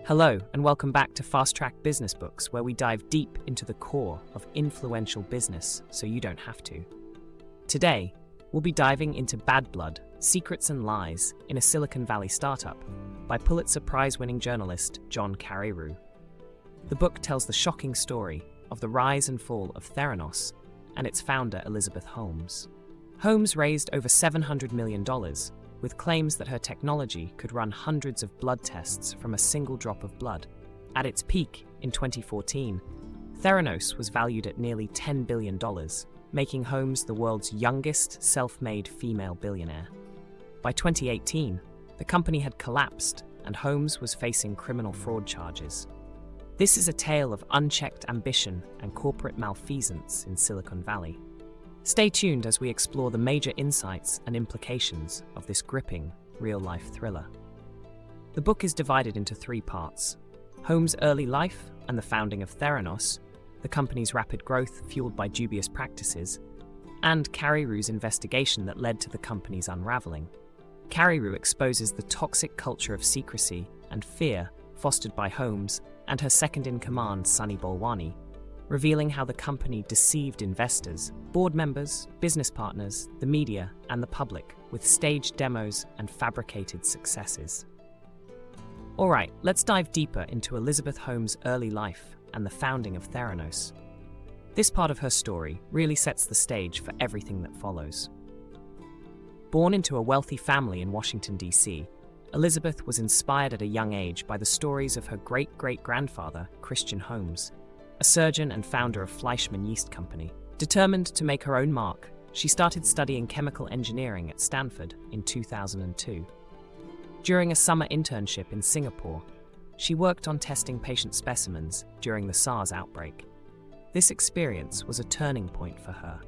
Hello, and welcome back to Fast Track Business Books, where we dive deep into the core of influential business so you don't have to. Today, we'll be diving into Bad Blood, Secrets and Lies in a Silicon Valley Startup by Pulitzer Prize-winning journalist John Carreyrou. The book tells the shocking story of the rise and fall of Theranos and its founder Elizabeth Holmes. Holmes raised over $700 million, with claims that her technology could run hundreds of blood tests from a single drop of blood. At its peak in 2014, Theranos was valued at nearly $10 billion, making Holmes the world's youngest self-made female billionaire. By 2018, the company had collapsed and Holmes was facing criminal fraud charges. This is a tale of unchecked ambition and corporate malfeasance in Silicon Valley. Stay tuned as we explore the major insights and implications of this gripping, real-life thriller. The book is divided into three parts: Holmes' early life and the founding of Theranos, the company's rapid growth fueled by dubious practices, and Carreyrou's investigation that led to the company's unraveling. Carreyrou exposes the toxic culture of secrecy and fear fostered by Holmes and her second-in-command, Sunny Balwani, revealing how the company deceived investors, board members, business partners, the media, and the public with staged demos and fabricated successes. Alright, let's dive deeper into Elizabeth Holmes' early life and the founding of Theranos. This part of her story really sets the stage for everything that follows. Born into a wealthy family in Washington, D.C., Elizabeth was inspired at a young age by the stories of her great-great-grandfather, Christian Holmes, a surgeon and founder of Fleischmann Yeast Company. Determined to make her own mark, she started studying chemical engineering at Stanford in 2002. During a summer internship in Singapore, she worked on testing patient specimens during the SARS outbreak. This experience was a turning point for her.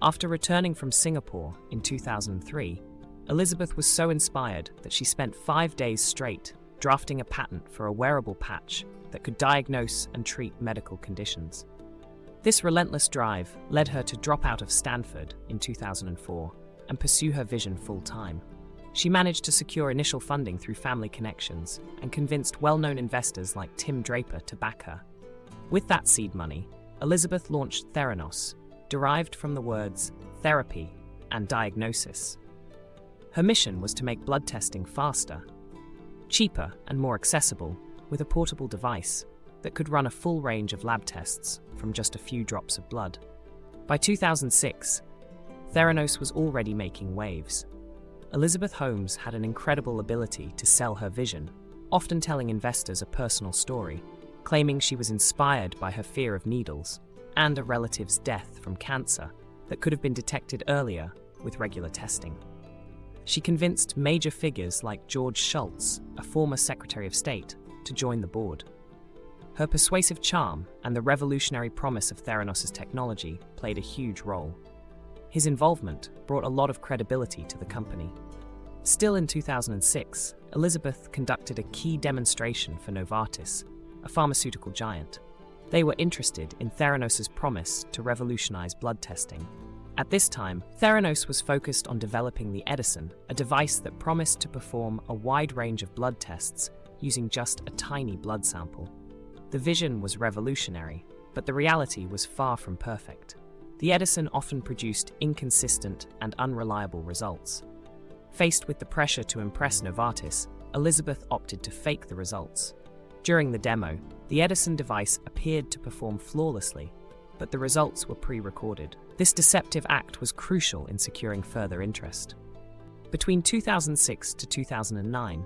After returning from Singapore in 2003, Elizabeth was so inspired that she spent 5 days straight drafting a patent for a wearable patch that could diagnose and treat medical conditions. This relentless drive led her to drop out of Stanford in 2004 and pursue her vision full-time. She managed to secure initial funding through family connections and convinced well-known investors like Tim Draper to back her. With that seed money, Elizabeth launched Theranos, derived from the words therapy and diagnosis. Her mission was to make blood testing faster, cheaper, and more accessible, with a portable device that could run a full range of lab tests from just a few drops of blood. By 2006, Theranos was already making waves. Elizabeth Holmes had an incredible ability to sell her vision, often telling investors a personal story, claiming she was inspired by her fear of needles and a relative's death from cancer that could have been detected earlier with regular testing. She convinced major figures like George Shultz, a former Secretary of State, to join the board. Her persuasive charm and the revolutionary promise of Theranos' technology played a huge role. His involvement brought a lot of credibility to the company. Still in 2006, Elizabeth conducted a key demonstration for Novartis, a pharmaceutical giant. They were interested in Theranos' promise to revolutionize blood testing. At this time, Theranos was focused on developing the Edison, a device that promised to perform a wide range of blood tests using just a tiny blood sample. The vision was revolutionary, but the reality was far from perfect. The Edison often produced inconsistent and unreliable results. Faced with the pressure to impress Novartis, Elizabeth opted to fake the results. During the demo, the Edison device appeared to perform flawlessly, but the results were pre-recorded. This deceptive act was crucial in securing further interest. Between 2006 to 2009,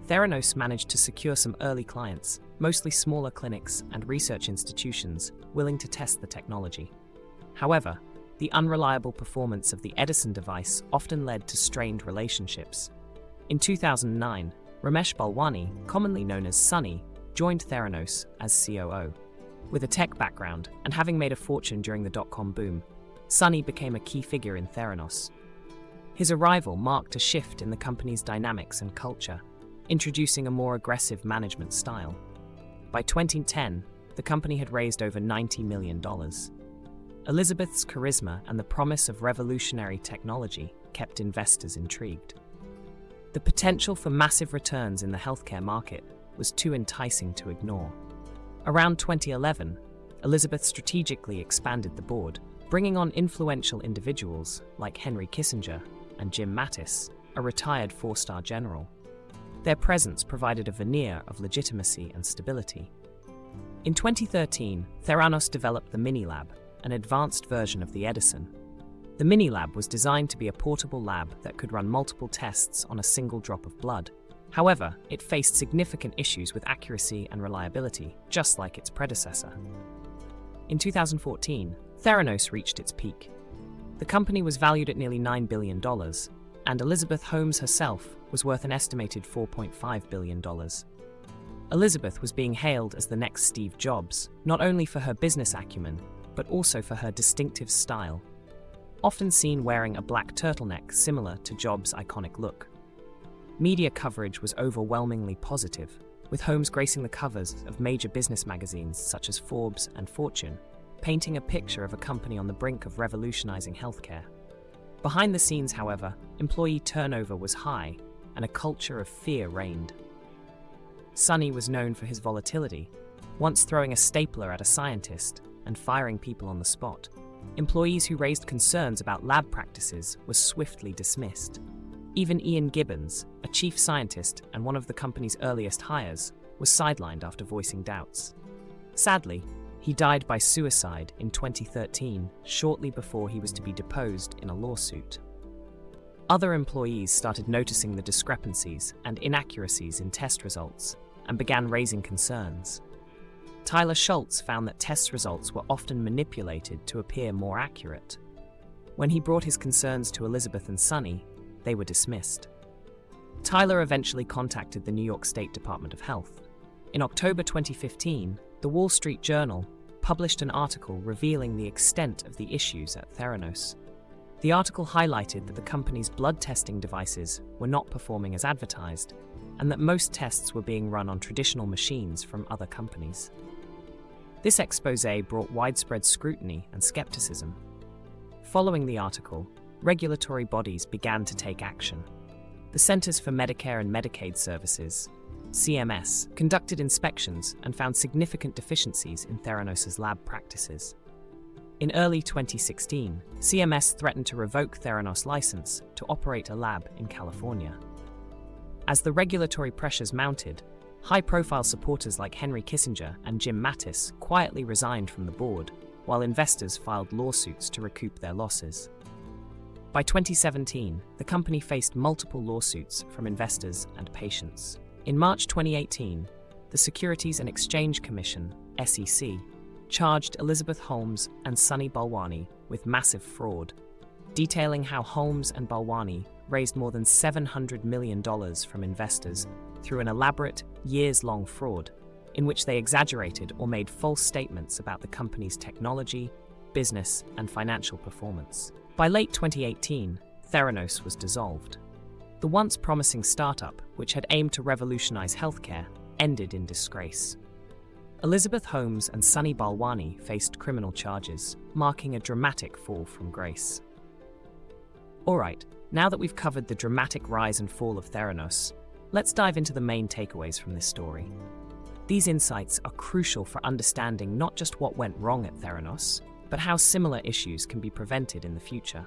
Theranos managed to secure some early clients, mostly smaller clinics and research institutions willing to test the technology. However, the unreliable performance of the Edison device often led to strained relationships. In 2009, Ramesh Balwani, commonly known as Sunny, joined Theranos as COO. With a tech background and having made a fortune during the dot-com boom, Sunny became a key figure in Theranos. His arrival marked a shift in the company's dynamics and culture, introducing a more aggressive management style. By 2010, the company had raised over $90 million. Elizabeth's charisma and the promise of revolutionary technology kept investors intrigued. The potential for massive returns in the healthcare market was too enticing to ignore. Around 2011, Elizabeth strategically expanded the board, bringing on influential individuals like Henry Kissinger and Jim Mattis, a retired four-star general. Their presence provided a veneer of legitimacy and stability. In 2013, Theranos developed the Mini-Lab, an advanced version of the Edison. The Mini-Lab was designed to be a portable lab that could run multiple tests on a single drop of blood. However, it faced significant issues with accuracy and reliability, just like its predecessor. In 2014, Theranos reached its peak. The company was valued at nearly $9 billion, and Elizabeth Holmes herself was worth an estimated $4.5 billion. Elizabeth was being hailed as the next Steve Jobs, not only for her business acumen, but also for her distinctive style, often seen wearing a black turtleneck similar to Jobs' iconic look. Media coverage was overwhelmingly positive, with Holmes gracing the covers of major business magazines such as Forbes and Fortune, painting a picture of a company on the brink of revolutionizing healthcare. Behind the scenes, however, employee turnover was high, and a culture of fear reigned. Sonny was known for his volatility, once throwing a stapler at a scientist and firing people on the spot. Employees who raised concerns about lab practices were swiftly dismissed. Even Ian Gibbons, a chief scientist and one of the company's earliest hires, was sidelined after voicing doubts. Sadly, he died by suicide in 2013, shortly before he was to be deposed in a lawsuit. Other employees started noticing the discrepancies and inaccuracies in test results and began raising concerns. Tyler Schultz found that test results were often manipulated to appear more accurate. When he brought his concerns to Elizabeth and Sonny, they were dismissed. Tyler eventually contacted the New York State Department of Health. In October 2015, the Wall Street Journal published an article revealing the extent of the issues at Theranos. The article highlighted that the company's blood testing devices were not performing as advertised, and that most tests were being run on traditional machines from other companies. This exposé brought widespread scrutiny and skepticism. Following the article, regulatory bodies began to take action. The Centers for Medicare and Medicaid Services, CMS, conducted inspections and found significant deficiencies in Theranos' lab practices. In early 2016, CMS threatened to revoke Theranos' license to operate a lab in California. As the regulatory pressures mounted, high-profile supporters like Henry Kissinger and Jim Mattis quietly resigned from the board, while investors filed lawsuits to recoup their losses. By 2017, the company faced multiple lawsuits from investors and patients. In March 2018, the Securities and Exchange Commission, SEC, charged Elizabeth Holmes and Sunny Balwani with massive fraud, detailing how Holmes and Balwani raised more than $700 million from investors through an elaborate, years-long fraud in which they exaggerated or made false statements about the company's technology, business, and financial performance. By late 2018, Theranos was dissolved. The once promising startup, which had aimed to revolutionize healthcare, ended in disgrace. Elizabeth Holmes and Sunny Balwani faced criminal charges, marking a dramatic fall from grace. Alright, now that we've covered the dramatic rise and fall of Theranos, let's dive into the main takeaways from this story. These insights are crucial for understanding not just what went wrong at Theranos, but how similar issues can be prevented in the future.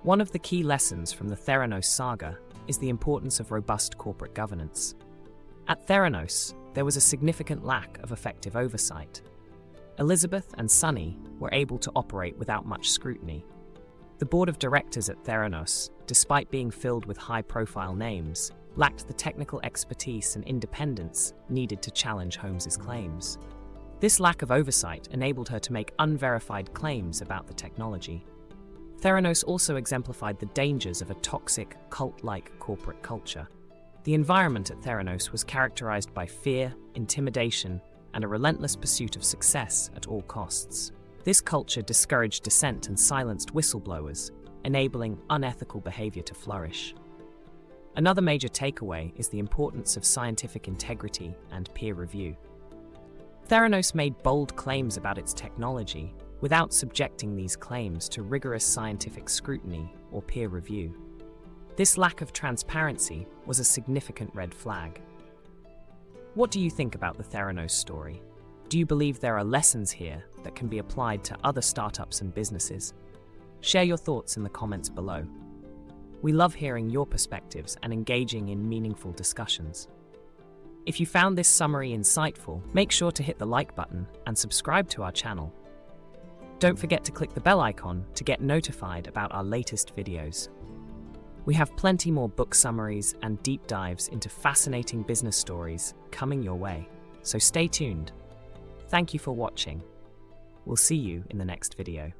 One of the key lessons from the Theranos saga is the importance of robust corporate governance. At Theranos, there was a significant lack of effective oversight. Elizabeth and Sunny were able to operate without much scrutiny. The board of directors at Theranos, despite being filled with high-profile names, lacked the technical expertise and independence needed to challenge Holmes's claims. This lack of oversight enabled her to make unverified claims about the technology. Theranos also exemplified the dangers of a toxic, cult-like corporate culture. The environment at Theranos was characterized by fear, intimidation, and a relentless pursuit of success at all costs. This culture discouraged dissent and silenced whistleblowers, enabling unethical behavior to flourish. Another major takeaway is the importance of scientific integrity and peer review. Theranos made bold claims about its technology without subjecting these claims to rigorous scientific scrutiny or peer review. This lack of transparency was a significant red flag. What do you think about the Theranos story? Do you believe there are lessons here that can be applied to other startups and businesses? Share your thoughts in the comments below. We love hearing your perspectives and engaging in meaningful discussions. If you found this summary insightful, make sure to hit the like button and subscribe to our channel. Don't forget to click the bell icon to get notified about our latest videos. We have plenty more book summaries and deep dives into fascinating business stories coming your way, so stay tuned. Thank you for watching. We'll see you in the next video.